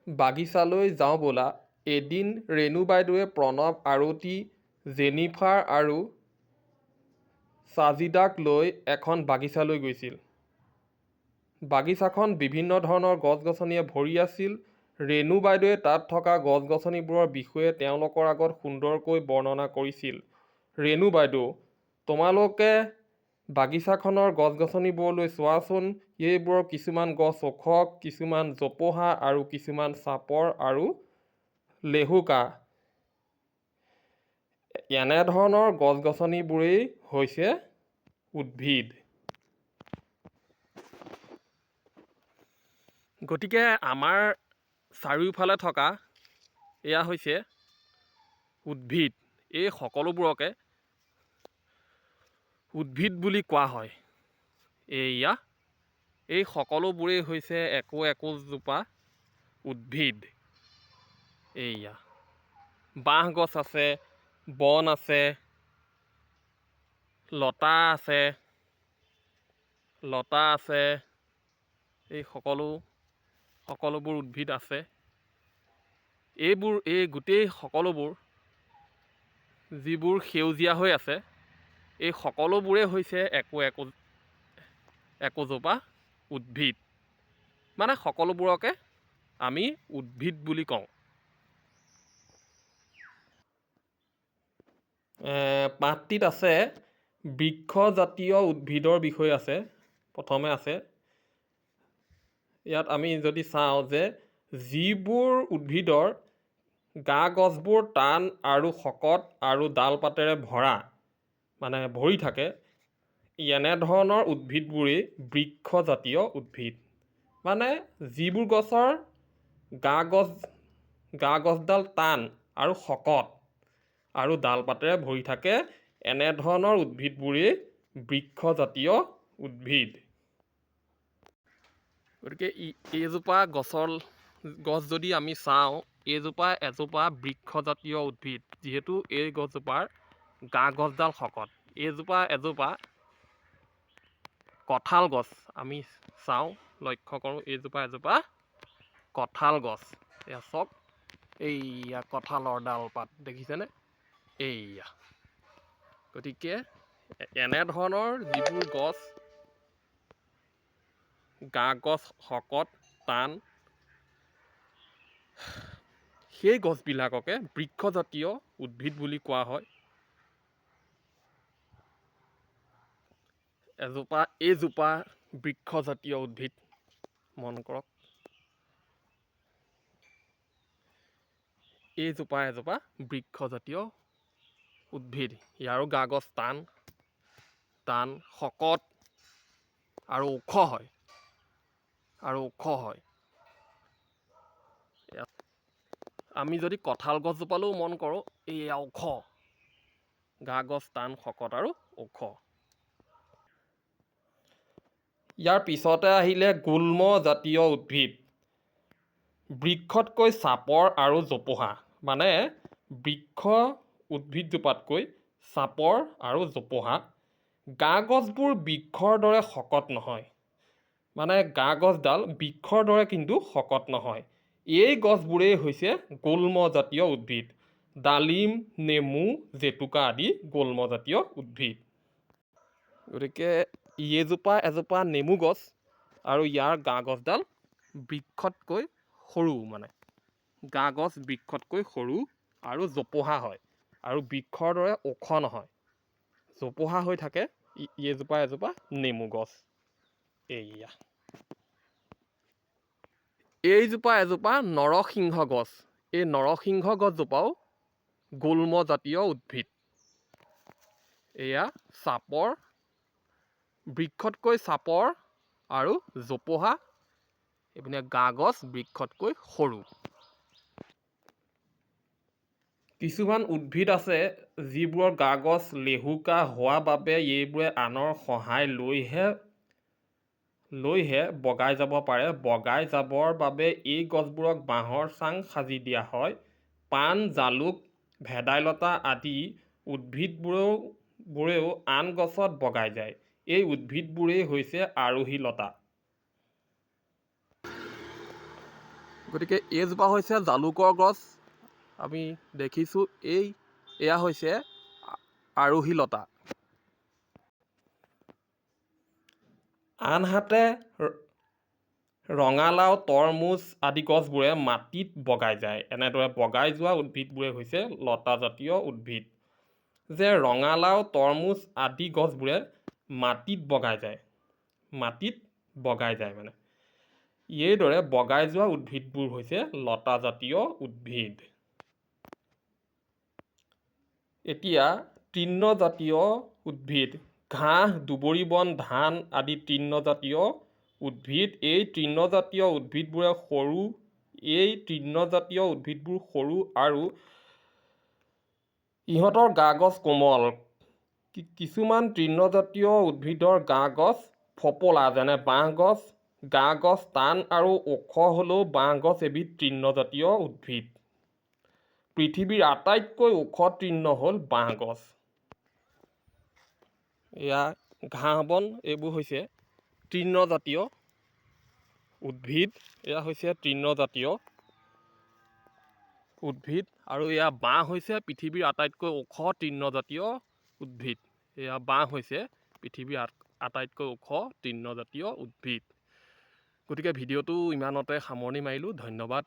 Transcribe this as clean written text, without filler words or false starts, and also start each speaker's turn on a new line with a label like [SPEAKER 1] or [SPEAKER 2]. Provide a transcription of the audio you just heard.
[SPEAKER 1] বাগিচালৈ যাওঁ ব'লা। এদিন ৰেণু বাইদেৱে প্ৰণৱ, আৰতি, জেনিফাৰ আৰু ছাজিদাক লৈ এখন বাগিচালৈ গৈছিল। বাগিচাখন বিভিন্ন ধৰণৰ গছ-গছনিয়ে ভৰি আছিল। ৰেণু বাইদেৱে তাত থকা গছ-গছনিবোৰৰ বিষয়ে তেওঁলোকৰ আগত সুন্দৰকৈ বৰ্ণনা কৰিছিল। ৰেণু বাইদেউ, তোমালোকে বাগিচাখনৰ গছ-গছনিবোৰলৈ চোৱাচোন। এইবোৰৰ কিছুমান গছ ওখ, কিছুমান জোপোহা আৰু কিছুমান চাপৰ আৰু লেহুকা। এনেধৰণৰ গছ-গছনিবোৰেই হৈছে উদ্ভিদ। গতিকে আমাৰ চাৰিওফালে থকা এয়া হৈছে উদ্ভিদ। এই সকলোবোৰকে উদ্ভিদ বুলি কোৱা হয়। এই সকলোবোৰেই হৈছে একোজোপা উদ্ভিদ। বাঁহ গছ আছে, বন আছে, লতা আছে, এই সকলোবোৰ উদ্ভিদ আছে। এই গোটেই সকলোবোৰ যিবোৰ সেউজীয়া হৈ আছে, এই সকলোবোৰেই হৈছে একোজোপা উদ্ভিদ। মানে সকলোবোৰকে আমি উদ্ভিদ বুলি কওঁ। পাঠটিত আছে বৃক্ষজাতীয় উদ্ভিদৰ বিষয়ে আছে। প্ৰথমে আছে ইয়াত আমি যদি চাওঁ যে যিবোৰ উদ্ভিদৰ গা গছবোৰ টান আৰু শকত আৰু ডাল পাতেৰে ভৰি থাকে, এনেধৰণৰ উদ্ভিদবোৰেই বৃক্ষজাতীয় উদ্ভিদ। মানে যিবোৰ গছৰ গা গছডাল টান আৰু শকত আৰু ডাল পাতেৰে ভৰি থাকে, এনেধৰণৰ উদ্ভিদবোৰেই বৃক্ষজাতীয় উদ্ভিদ। গতিকে এইজোপা গছ যদি আমি চাওঁ, এজোপা বৃক্ষজাতীয় উদ্ভিদ। যিহেতু এই গছজোপাৰ গা গছডাল শকত। এজোপা কঁঠাল গছ। আমি চাওঁ, লক্ষ্য কৰোঁ, এজোপা কঁঠাল গছ। এয়া চাওক, এইয়া কঁঠালৰ ডালপাত দেখিছেনে? গতিকে এনেধৰণৰ যিবোৰ গছ গা গছ শকত, টান, সেই গছবিলাককে বৃক্ষজাতীয় উদ্ভিদ বুলি কোৱা হয়। এইজোপা বৃক্ষজাতীয় উদ্ভিদ, মন কৰক। এইজোপা বৃক্ষজাতীয় উদ্ভিদ। ইয়াৰো গা গছ টান, শকত আৰু ওখ হয়। আমি যদি কঁঠাল গছজোপালৈও মন কৰোঁ, এয়া ওখ। গা গছ টান, শকত আৰু ওখ। ইয়াৰ পিছতে আহিলে গুল্মজাতীয় উদ্ভিদ। বৃক্ষতকৈ চাপৰ আৰু জোপোহা। মানে উদ্ভিদজোপাতকৈ চাপৰ আৰু জোপোহা। গা গছবোৰ বৃক্ষৰ দৰে শকত নহয়। মানে গা গছডাল বৃক্ষৰ দৰে কিন্তু শকত নহয়। এই গছবোৰেই হৈছে গুল্মজাতীয় উদ্ভিদ। ডালিম, নেমু, জেতুকা আদি গুল্মজাতীয় উদ্ভিদ। গতিকে এজোপা নেমু গছ আৰু ইয়াৰ গা গছডাল বৃক্ষতকৈ সৰু। মানে গা গছ বৃক্ষতকৈ সৰু আৰু জোপোহা হয় আৰু বৃক্ষৰ দৰে ওখ নহয়, জোপোহা হৈ থাকে। এজোপা নেমু গছ। এইজোপা নৰসিংহ গছ। এই নৰসিংহ গছজোপাও গুল্মজাতীয় উদ্ভিদ। এয়া বৃক্ষতকৈ চাপৰ আৰু জোপোহা। এইপিনে গা গছ বৃক্ষতকৈ সৰু। কিছুমান উদ্ভিদ আছে যিবোৰৰ গা গছ লেহুকা হোৱা বাবে এইবোৰে আনৰ সহায় লৈহে বগাই যাব পাৰে। বগাই যাবৰ বাবে এই গছবোৰক বাঁহৰ চাং সাজি দিয়া হয়। পাণ, জালুক, ভেদাইলতা আদি উদ্ভিদবোৰেও আন গছত বগাই যায়। এই উদ্ভিদবোৰেই হৈছে আৰোহী লতা। গতিকে এইজোপা হৈছে জালুকৰ গছ। আমি দেখিছোঁ এয়া হৈছে আৰোহী লতা। আনহাতে ৰঙালাও, তৰমুজ আদি গছবোৰে মাটিত বগাই যায়। এনেদৰে বগাই যোৱা উদ্ভিদবোৰে হৈছে লতাজাতীয় উদ্ভিদ। যে ৰঙালাও, তৰমুজ আদি গছবোৰে মাটিত বগাই যায়, মানে এইদৰে বগাই যোৱা উদ্ভিদবোৰ হৈছে লতাজাতীয় উদ্ভিদ। এতিয়া তৃণজাতীয় উদ্ভিদ, ঘাঁহ, দুবৰি বন, ধান আদি তৃণজাতীয় উদ্ভিদ। এই তৃণজাতীয় উদ্ভিদবোৰ সৰু আৰু ইহঁতৰ গা গছ কোমল। কিছুমান তৃণজাতীয় উদ্ভিদৰ গা গছ ফপলা, যেনে বাঁহ গছ। গা গছ টান আৰু ওখ হ'লেও বাঁহ গছ এবিধ তৃণজাতীয় উদ্ভিদ। পৃথিৱীৰ আটাইতকৈ ওখ তৃণ হ'ল বাঁহ গছ। এয়া ঘাঁহ বন, এইবোৰ হৈছে তৃণজাতীয় উদ্ভিদ। এয়া হৈছে তৃণজাতীয় উদ্ভিদ আৰু এয়া বাঁহ হৈছে পৃথিৱীৰ আটাইতকৈ ওখ তৃণজাতীয় উদ্ভিদ। এয়া বাঁহ হৈছে পৃথিৱীৰ আটাইতকৈ ওখ তৃণজাতীয় উদ্ভিদ। গতিকে ভিডিঅ'টো ইমানতে সামৰণি মাৰিলোঁ। ধন্যবাদ।